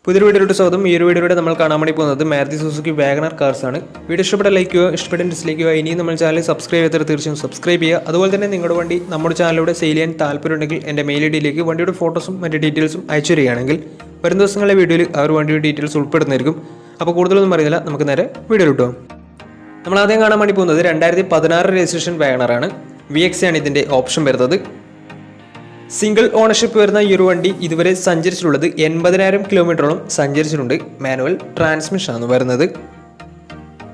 പുതിയ വീഡിയോയിലോട്ട് സ്വാഗതം. ഈ ഒരു വീഡിയോയിലൂടെ നമ്മൾ കാണാൻ വേണ്ടി പോകുന്നത് മാരുതി സുസുക്കി വാഗണർ കാർസ് ആണ്. വീഡിയോ ഇഷ്ടപ്പെട്ട ലൈക്ക് ചെയ്യുക, ഇഷ്ടപ്പെട്ട ഡിസ്ലൈക്ക് ചെയ്യുക. ഇനിയും നമ്മൾ ചാനൽ സബ്സ്ക്രൈബ് ചെയ്തിട്ട് തീർച്ചയായും സബ്സ്ക്രൈബ് ചെയ്യുക. അതുപോലെ തന്നെ നിങ്ങളുടെ വണ്ടി നമ്മുടെ ചാനലിലൂടെ സെയിൽ ചെയ്യാൻ താല്പര്യമുണ്ടെങ്കിൽ എൻ്റെ മെയിൽ ഐഡിയിലേക്ക് വണ്ടിയുടെ ഫോട്ടോസും മറ്റ് ഡീറ്റെയിൽസും അയച്ചു തരികയാണെങ്കിൽ വരും ദിവസങ്ങളിലെ വീഡിയോയിൽ ആ ഒരു വണ്ടിയുടെ ഡീറ്റെയിൽസ് ഉൾപ്പെടുന്നതായിരിക്കും. അപ്പോൾ കൂടുതലൊന്നും പറയുന്നില്ല, നമുക്ക് നേരെ വീഡിയോയിലോട്ട് പോകാം. നമ്മൾ ആദ്യം കാണാൻ വേണ്ടി പോകുന്നത് 2016 രജിസ്ട്രേഷൻ വാഗണറാണ്. VX ആണ് ഇതിൻ്റെ ഓപ്ഷൻ വരുന്നത്. സിംഗിൾ ഓണർഷിപ്പ് വരുന്ന ഈ ഒരു വണ്ടി ഇതുവരെ സഞ്ചരിച്ചിട്ടുള്ളത് 80,000 കിലോമീറ്ററോളം സഞ്ചരിച്ചിട്ടുണ്ട്. മാനുവൽ ട്രാൻസ്മിഷൻ ആണ് വരുന്നത്.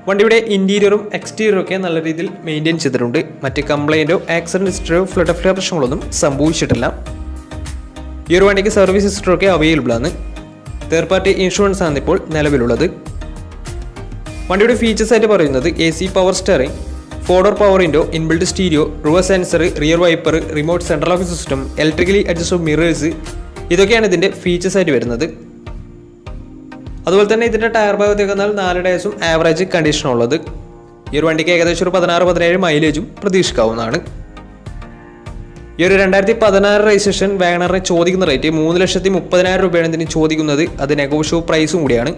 വണ്ടിയുടെ ഇൻറ്റീരിയറും എക്സ്റ്റീരിയറും ഒക്കെ നല്ല രീതിയിൽ മെയിൻറ്റെയിൻ ചെയ്തിട്ടുണ്ട്. മറ്റ് കംപ്ലൈൻറ്റോ ആക്സിഡൻറ്റ് ഹിസ്റ്ററിയോ ഫ്ലഡ് ഓഫ് പ്രശ്നങ്ങളൊന്നും സംഭവിച്ചിട്ടില്ല. ഈ ഒരു വണ്ടിക്ക് സർവീസ് ഹിസ്റ്ററൊക്കെ അവൈലബിൾ ആണ്. തേർഡ് പാർട്ടി ഇൻഷുറൻസ് ആണ് ഇപ്പോൾ നിലവിലുള്ളത്. വണ്ടിയുടെ ഫീച്ചേഴ്സ് ആയിട്ട് പറയുന്നത് AC power steering, 4-door power window, inbuilt stereo, reverse sensor, rear wiper, remote central lock system, electrically adjustable mirrors, ഇതൊക്കെയാണ് ഇതിൻ്റെ ഫീച്ചേഴ്സ് ആയിട്ട് വരുന്നത്. അതുപോലെ തന്നെ ഇതിൻ്റെ ടയർ ഭാഗത്തേക്ക് വന്നാൽ 4 ടയേഴ്സും ആവറേജ് കണ്ടീഷനുള്ളത്. ഈ ഒരു വണ്ടിക്ക് ഏകദേശം ഒരു 16-17 മൈലേജും പ്രതീക്ഷിക്കാവുന്നതാണ്. ഈ ഒരു 2016 രജിസ്ട്രേഷൻ വാഗണറിന് ചോദിക്കുന്ന റേറ്റ് 3,30,000 രൂപയാണ് ഇതിന് ചോദിക്കുന്നത്. അത് നെഗോഷ്യബിൾ പ്രൈസും കൂടിയാണ്.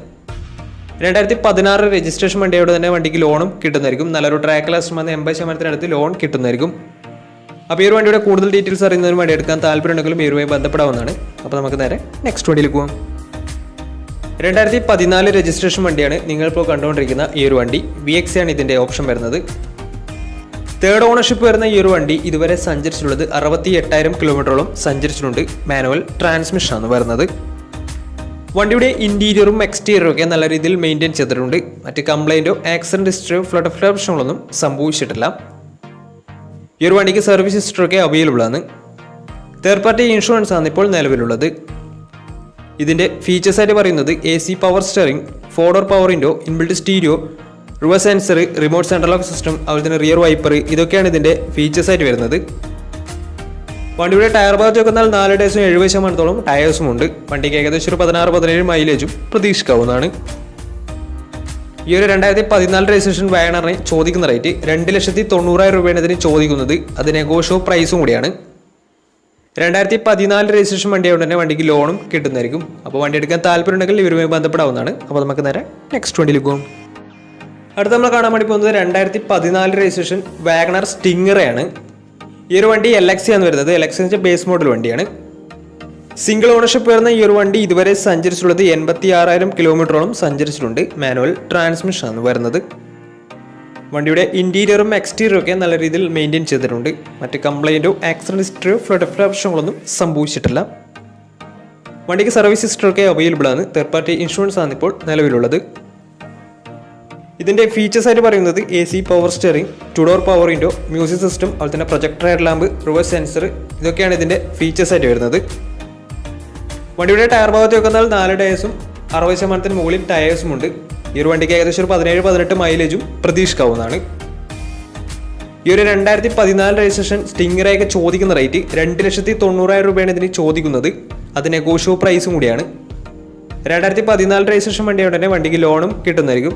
2016 രജിസ്ട്രേഷൻ വണ്ടിയോട് തന്നെ വണ്ടിക്ക് ലോണും കിട്ടുന്നതായിരിക്കും. നല്ലൊരു ട്രാക്ക് ലാസ്റ്റ് 80% ലോൺ കിട്ടുന്നതായിരിക്കും. അപ്പോൾ ഈ ഒരു വണ്ടിയുടെ കൂടുതൽ ഡീറ്റെയിൽസ് അറിയുന്നതിന് വണ്ടി എടുക്കാൻ താല്പര്യമുണ്ടെങ്കിലും ഈ ഒരുമായി ബന്ധപ്പെടാവുന്നതാണ്. അപ്പോൾ നമുക്ക് നേരെ നെക്സ്റ്റ് വണ്ടിയിൽ പോകാം. 2014 രജിസ്ട്രേഷൻ വണ്ടിയാണ് നിങ്ങളിപ്പോൾ കണ്ടുകൊണ്ടിരിക്കുന്ന ഈ ഒരു വണ്ടി. VX ആണ് ഇതിൻ്റെ ഓപ്ഷൻ വരുന്നത്. തേർഡ് ഓണർഷിപ്പ് വരുന്ന ഈ ഒരു വണ്ടി ഇതുവരെ സഞ്ചരിച്ചിട്ടുള്ളത് 68,000 കിലോമീറ്ററോളം സഞ്ചരിച്ചിട്ടുണ്ട്. മാനുവൽ ട്രാൻസ്മിഷൻ ആണ് വരുന്നത്. വണ്ടിയുടെ ഇൻറ്റീരിയറും എക്സ്റ്റീരിയറും ഒക്കെ നല്ല രീതിയിൽ മെയിൻറ്റെയിൻ ചെയ്തിട്ടുണ്ട്. മറ്റ് കംപ്ലൈൻറ്റോ ആക്സിഡൻറ്റ് ഹിസ്റ്ററിയോ ഫ്ലഡ് ഓഫ് പ്രശ്നങ്ങളൊന്നും സംഭവിച്ചിട്ടില്ല. ഈ ഒരു വണ്ടിക്ക് സർവീസ് ഹിസ്റ്ററൊക്കെ അവൈലബിൾ ആണ്. തേർഡ് പാർട്ടി ഇൻഷുറൻസ് ആണ് ഇപ്പോൾ നിലവിലുള്ളത്. ഇതിൻ്റെ ഫീച്ചേഴ്സ് ആയിട്ട് പറയുന്നത് AC power steering, 4-door power window, inbuilt stereo, reverse sensor, remote central lock system, അതുപോലെ തന്നെ റിയർ വൈപ്പർ, ഇതൊക്കെയാണ് ഇതിൻ്റെ ഫീച്ചേഴ്സ് ആയിട്ട് വരുന്നത്. വണ്ടിയുടെ ടയർ ഭാഗത്തേക്ക് വന്നാൽ 4 ടയേഴ്സും 70%-ഓളം ടയേഴ്സും ഉണ്ട്. വണ്ടിക്ക് ഏകദേശം ഒരു 16-17 മൈലേജും പ്രതീക്ഷിക്കാവുന്നതാണ്. ഈ ഒരു 2014 രജിസ്ട്രേഷൻ വാഗണറിന് ചോദിക്കുന്ന റേറ്റ് 2,90,000 രൂപയാണ് ഇതിന് ചോദിക്കുന്നത്. അത് നെഗോഷ്യബിൾ പ്രൈസും കൂടിയാണ്. 2014 രജിസ്ട്രേഷൻ വണ്ടിയായതുകൊണ്ട് തന്നെ വണ്ടിക്ക് ലോണും കിട്ടുന്നതായിരിക്കും. അപ്പോൾ വണ്ടി എടുക്കാൻ താല്പര്യമുണ്ടെങ്കിൽ ഇവരുമായി ബന്ധപ്പെടാവുന്നതാണ്. അപ്പോൾ നമുക്ക് നേരെ നെക്സ്റ്റ് വണ്ടിയിൽ പോകും. അടുത്ത നമ്മൾ കാണാൻ വേണ്ടി പോകുന്നത് 2014 രജിസ്ട്രേഷൻ വാഗണർ സ്റ്റിംഗറയാണ്. ഈ ഒരു വണ്ടി LX ആണ് വരുന്നത്. LX എന്ന് വെച്ചാൽ ബേസ് മോഡൽ വണ്ടിയാണ്. സിംഗിൾ ഓണർഷിപ്പ് വരുന്ന ഈ ഒരു വണ്ടി ഇതുവരെ സഞ്ചരിച്ചിട്ടുള്ളത് 86,000 കിലോമീറ്ററോളം സഞ്ചരിച്ചിട്ടുണ്ട്. മാനുവൽ ട്രാൻസ്മിഷൻ ആണ് വരുന്നത്. വണ്ടിയുടെ ഇൻറ്റീരിയറും എക്സ്റ്റീരിയറും ഒക്കെ നല്ല രീതിയിൽ മെയിൻറ്റെയിൻ ചെയ്തിട്ടുണ്ട്. മറ്റ് കംപ്ലൈൻറ്റോ ആക്സിഡൻറ്റ് ഹിസ്റ്ററിയോ ഫ്ലഡ് ഓഫ് പ്രശ്നങ്ങളൊന്നും സംഭവിച്ചിട്ടില്ല. വണ്ടിക്ക് സർവീസ് ഹിസ്റ്ററൊക്കെ അവൈലബിൾ ആണ്. തേർഡ് പാർട്ടി ഇൻഷുറൻസ് ആണ് ഇപ്പോൾ നിലവിലുള്ളത്. ഇതിൻ്റെ ഫീച്ചേഴ്സ് ആയിട്ട് പറയുന്നത് AC power steering, 2-door power window, music system, അതുപോലെ തന്നെ projector head lamp, reverse sensor, ഇതൊക്കെയാണ് ഇതിൻ്റെ ഫീച്ചേഴ്സ് ആയിട്ട് വരുന്നത്. വണ്ടിയുടെ ടയർ ഭാഗത്തേക്ക് വന്നാൽ 4 ടയേഴ്സും 60%-ന് മുകളിൽ ടയേഴ്സും ഉണ്ട്. ഈ ഒരു വണ്ടിക്ക് ഏകദേശം ഒരു 17-18 മൈലേജും പ്രതീക്ഷിക്കാവുന്നതാണ്. ഈ ഒരു 2014 രജിസ്ട്രേഷൻ സ്റ്റിംഗറൊക്കെ ചോദിക്കുന്ന റേറ്റ് 2,90,000 രൂപയാണ് ഇതിന് ചോദിക്കുന്നത്. അത് നെഗോഷ്യബിൾ പ്രൈസും കൂടിയാണ്. 2014 രജിസ്ട്രേഷൻ വണ്ടിയോടെ തന്നെ വണ്ടിക്ക് ലോണും കിട്ടുന്നതായിരിക്കും.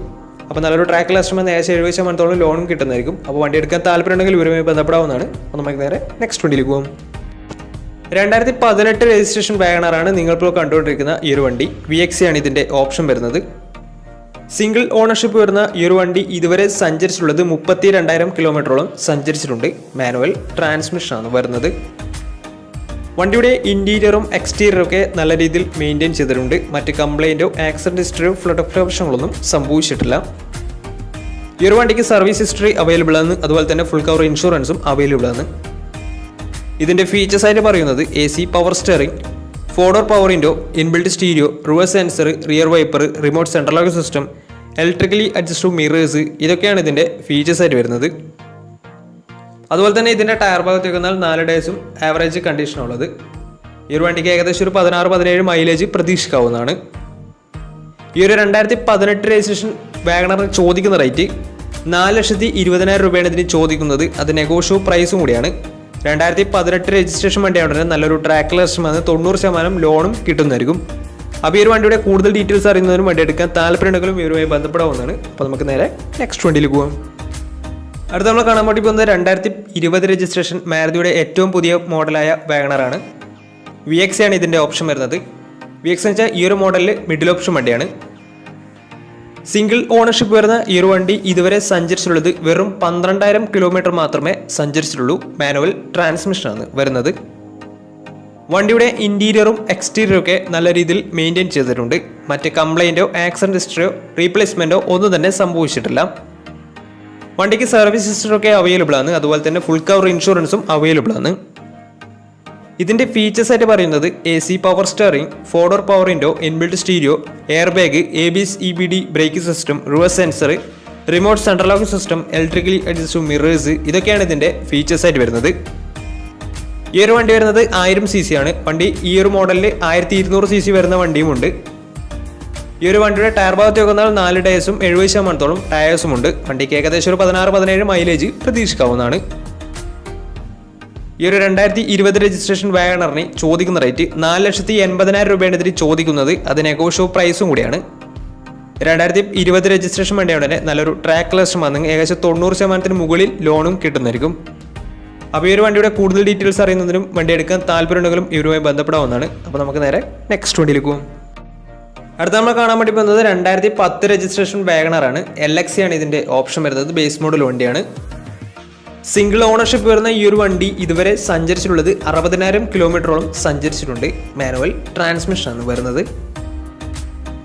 അപ്പോൾ നല്ലൊരു ട്രാക്ക് ലാസ്റ്റ് 70%-ഓളം ലോണും കിട്ടുന്നതായിരിക്കും. അപ്പോൾ വണ്ടി എടുക്കാൻ താല്പര്യമുണ്ടെങ്കിൽ ഇവരുമായി ബന്ധപ്പെടാവുന്നതാണ്. അപ്പോൾ നമുക്ക് നേരെ നെക്സ്റ്റ് വണ്ടിയിൽ പോകും. 2018 രജിസ്ട്രേഷൻ വാഗണറാണ് നിങ്ങളിപ്പോൾ കണ്ടുകൊണ്ടിരിക്കുന്ന ഈ ഒരു വണ്ടി. VX ആണ് ഇതിൻ്റെ ഓപ്ഷൻ വരുന്നത്. സിംഗിൾ ഓണർഷിപ്പ് വരുന്ന ഈ ഒരു വണ്ടി ഇതുവരെ സഞ്ചരിച്ചിട്ടുള്ളത് 32,000 കിലോമീറ്ററോളം സഞ്ചരിച്ചിട്ടുണ്ട്. മാനുവൽ ട്രാൻസ്മിഷൻ ആണ് വരുന്നത്. വണ്ടിയുടെ ഇൻറ്റീരിയറും എക്സ്റ്റീരിയറും ഒക്കെ നല്ല രീതിയിൽ മെയിൻറ്റെയിൻ ചെയ്തിട്ടുണ്ട്. മറ്റ് കംപ്ലൈൻറ്റോ ആക്സിഡൻറ്റ് ഹിസ്റ്ററിയോ ഫ്ലഡ് ഓഫ് പ്രശ്നങ്ങളൊന്നും സംഭവിച്ചിട്ടില്ല. ഈ ഒരു വണ്ടിക്ക് സർവീസ് ഹിസ്റ്ററി അവൈലബിൾ ആണ്. അതുപോലെ തന്നെ ഫുൾ കവർ ഇൻഷുറൻസും അവൈലബിൾ ആണ്. ഇതിൻ്റെ ഫീച്ചേഴ്സ് ആയിട്ട് പറയുന്നത് AC power steering, 4-door power window, inbuilt stereo, reverse sensor, rear wiper, remote central lock system, electrically adjustable mirrors, ഇതൊക്കെയാണ് ഇതിൻ്റെ ഫീച്ചേഴ്സ് ആയിട്ട് വരുന്നത്. അതുപോലെ തന്നെ ഇതിൻ്റെ ടയർ ഭാഗത്തേക്ക് വന്നാൽ 4 ടയേഴ്സും ആവറേജ് കണ്ടീഷനുള്ളത്. ഈ ഒരു വണ്ടിക്ക് ഏകദേശം ഒരു 16-17 മൈലേജ് പ്രതീക്ഷിക്കാവുന്നതാണ്. ഈ ഒരു 2018 രജിസ്ട്രേഷൻ വാഗണറിന് ചോദിക്കുന്ന റേറ്റ് 4,20,000 രൂപയാണ് ഇതിന് ചോദിക്കുന്നത്. അത് നെഗോഷ്യബിൾ പ്രൈസും കൂടിയാണ്. 2018 രജിസ്ട്രേഷൻ വണ്ടിയായതുകൊണ്ട് തന്നെ നല്ലൊരു ട്രാക്ക് ലാസ്റ്റ് 90% ലോണും കിട്ടുന്നതായിരിക്കും. അപ്പോൾ ഈ ഒരു വണ്ടിയുടെ കൂടുതൽ ഡീറ്റെയിൽസ് അറിയുന്നതിനും വണ്ടി എടുക്കാൻ താല്പര്യമുണ്ടെങ്കിലും ഇവരുമായി ബന്ധപ്പെടാവുന്നതാണ്. അപ്പോൾ നമുക്ക് നേരെ നെക്സ്റ്റ് വണ്ടിയിൽ പോകാം. അടുത്ത നമ്മൾ കാണാൻ വേണ്ടി പോകുന്നത് 2020 രജിസ്ട്രേഷൻ മാരുതിയുടെ ഏറ്റവും പുതിയ മോഡലായ വാഗണറാണ്. VX ആണ് ഇതിൻ്റെ ഓപ്ഷൻ വരുന്നത്. VX എന്ന് വെച്ചാൽ ഈ ഒരു മോഡലിൽ മിഡിൽ ഓപ്ഷൻ വണ്ടിയാണ്. സിംഗിൾ ഓണർഷിപ്പ് വരുന്ന ഈ ഒരു വണ്ടി ഇതുവരെ സഞ്ചരിച്ചിട്ടുള്ളത് വെറും 12,000 കിലോമീറ്റർ മാത്രമേ സഞ്ചരിച്ചിട്ടുള്ളൂ. മാനുവൽ ട്രാൻസ്മിഷനാണ് വരുന്നത്. വണ്ടിയുടെ ഇന്റീരിയറും എക്സ്റ്റീരിയറും ഒക്കെ നല്ല രീതിയിൽ മെയിൻറ്റെയിൻ ചെയ്തിട്ടുണ്ട്. മറ്റ് കംപ്ലൈൻറ്റോ ആക്സിഡന്റ് ഹിസ്റ്ററിയോ റീപ്ലേസ്മെൻറ്റോ ഒന്നും തന്നെ സംഭവിച്ചിട്ടില്ല. വണ്ടിക്ക് സർവീസ് ഹിസ്റ്ററൊക്കെ അവൈലബിൾ ആണ്. അതുപോലെ തന്നെ ഫുൾ കവർ ഇൻഷുറൻസും അവൈലബിൾ ആണ്. ഇതിൻ്റെ ഫീച്ചേഴ്സ് ആയിട്ട് പറയുന്നത് AC power steering, 4-door power window, inbuilt stereo, air bag, ABS EBD brake system, reverse sensor, remote central locking system, electrically adjustable mirrors, ഇതൊക്കെയാണ് ഇതിൻ്റെ ഫീച്ചേഴ്സ് ആയിട്ട് വരുന്നത്. ഈ ഒരു വണ്ടി വരുന്നത് 1000 cc ആണ്. വണ്ടി ഈ ഒരു മോഡലിൽ 1200 cc വരുന്ന വണ്ടിയുമുണ്ട്. ഈ ഒരു വണ്ടിയുടെ ടയർ ഭാഗത്ത് നോക്കുന്നാൽ 4 ടയേഴ്സും 70% ടയേഴ്സും ഉണ്ട്. വണ്ടിക്ക് ഏകദേശം ഒരു 16-17 മൈലേജ് പ്രതീക്ഷിക്കാവുന്നതാണ്. ഈ ഒരു 2020 രജിസ്ട്രേഷൻ വാഗണറിന് ചോദിക്കുന്ന റേറ്റ് 4,80,000 രൂപയാണ് ഇതിന് ചോദിക്കുന്നത്. അത് നെഗോഷ്യബിൾ പ്രൈസും കൂടിയാണ്. 2020 രജിസ്ട്രേഷൻ വണ്ടിയാണ് തന്നെ നല്ലൊരു ട്രാക്ക് ലക്ഷം വന്ന് ഏകദേശം 90% മുകളിൽ ലോണും കിട്ടുന്നതായിരിക്കും. അപ്പോൾ ഈ ഒരു വണ്ടിയുടെ കൂടുതൽ ഡീറ്റെയിൽസ് അറിയുന്നതിനും വണ്ടി എടുക്കാൻ താല്പര്യമുണ്ടെങ്കിലും ഇവരുമായി ബന്ധപ്പെടാവുന്നതാണ്. അപ്പോൾ നമുക്ക് നേരെ നെക്സ്റ്റ് വണ്ടിയിലേക്ക് പോകും. അടുത്ത നമ്മൾ കാണാൻ വേണ്ടി പോകുന്നത് 2010 രജിസ്ട്രേഷൻ വാഗണറാണ്. LX ആണ് ഇതിൻ്റെ ഓപ്ഷൻ വരുന്നത്. ബേസ് മോഡൽ വണ്ടിയാണ്. സിംഗിൾ ഓണർഷിപ്പ് വരുന്ന ഈ ഒരു വണ്ടി ഇതുവരെ സഞ്ചരിച്ചിട്ടുള്ളത് 60,000 കിലോമീറ്ററോളം സഞ്ചരിച്ചിട്ടുണ്ട്. മാനുവൽ ട്രാൻസ്മിഷനാണ് വരുന്നത്.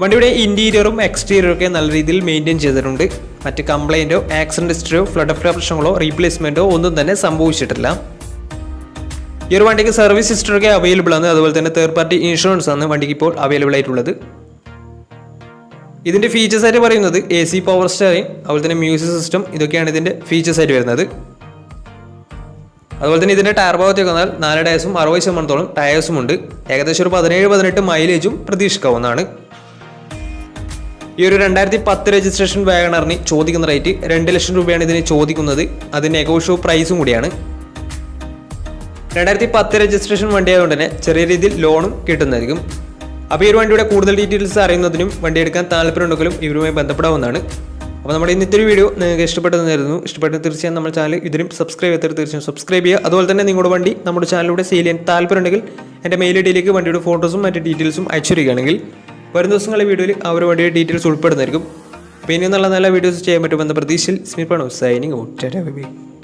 വണ്ടിയുടെ ഇന്റീരിയറും എക്സ്റ്റീരിയറും ഒക്കെ നല്ല രീതിയിൽ മെയിൻറ്റെയിൻ ചെയ്തിട്ടുണ്ട്. മറ്റ് കംപ്ലൈൻറ്റോ ആക്സിഡന്റ് ഹിസ്റ്ററിയോ ഫ്ലഡ് പ്രശ്നങ്ങളോ റീപ്ലേസ്മെൻറ്റോ ഒന്നും തന്നെ സംഭവിച്ചിട്ടില്ല. ഈ ഒരു വണ്ടിക്ക് സർവീസ് ഹിസ്റ്ററൊക്കെ അവൈലബിൾ ആണ്. അതുപോലെ തന്നെ തേർഡ് പാർട്ടി ഇൻഷുറൻസ് ആണ് വണ്ടിക്ക് ഇപ്പോൾ അവൈലബിൾ ആയിട്ടുള്ളത്. ഇതിൻ്റെ ഫീച്ചേഴ്സ് ആയിട്ട് പറയുന്നത് AC പവർ സ്റ്റിയറിംഗ്, അതുപോലെ തന്നെ മ്യൂസിക് സിസ്റ്റം, ഇതൊക്കെയാണ് ഇതിൻ്റെ ഫീച്ചേഴ്സ് ആയിട്ട് വരുന്നത്. അതുപോലെ തന്നെ ഇതിൻ്റെ ടയർ ഭാഗത്തേക്ക് വന്നാൽ 4 ടയേഴ്സും 60% ടയേഴ്സും ഉണ്ട്. ഏകദേശം ഒരു 17-18 മൈലേജും പ്രതീക്ഷിക്കാവുന്നതാണ്. ഈ ഒരു 2010 രജിസ്ട്രേഷൻ വാഗണറിന് ചോദിക്കുന്ന റേറ്റ് 2 ലക്ഷം രൂപയാണ് ഇതിന് ചോദിക്കുന്നത്. അത് നെഗോഷ്യബിൾ പ്രൈസും കൂടിയാണ്. 2010 രജിസ്ട്രേഷൻ വണ്ടി ആയതുകൊണ്ട് തന്നെ ചെറിയ രീതിയിൽ ലോണും കിട്ടുന്നതായിരിക്കും. അപ്പോൾ ഈ ഒരു വണ്ടിയുടെ കൂടുതൽ ഡീറ്റെയിൽസ് അറിയുന്നതിനും വണ്ടി എടുക്കാൻ താല്പര്യമുണ്ടെങ്കിലും ഇവരുമായി ബന്ധപ്പെടാവുന്നതാണ്. അപ്പോൾ നമ്മുടെ ഇന്നത്തെ ഒരു വീഡിയോ നിങ്ങൾക്ക് ഇഷ്ടപ്പെട്ടെന്നായിരുന്നു. ഇഷ്ടപ്പെട്ടെന്ന് തീർച്ചയായും നമ്മുടെ ചാനൽ ഇതിനും സബ്സ്ക്രൈബ് ചെയ്തിട്ട് തീർച്ചയായും സബ്സ്ക്രൈബ് ചെയ്യുക. അതുപോലെ തന്നെ നിങ്ങളുടെ വണ്ടി നമ്മുടെ ചാനലിലൂടെ സെയിൽ ചെയ്യാൻ താല്പര്യമുണ്ടെങ്കിൽ എൻ്റെ മെയിൽ ഐഡിയിലേക്ക് വണ്ടിയുടെ ഫോട്ടോസും മറ്റ് ഡീറ്റെയിൽസും അയച്ചു തരികയാണെങ്കിൽ വരും ദിവസങ്ങളിലെ വീഡിയോയിൽ ആ ഒരു വണ്ടിയുടെ ഡീറ്റെയിൽസ് ഉൾപ്പെടുന്നതായിരിക്കും. അപ്പോൾ ഇനിയും നല്ല നല്ല വീഡിയോസ് ചെയ്യാൻ പറ്റുമെന്ന പ്രതീക്ഷയിൽ സ്മിർപ്പാണ് സൈനിങ് ഔട്ട്.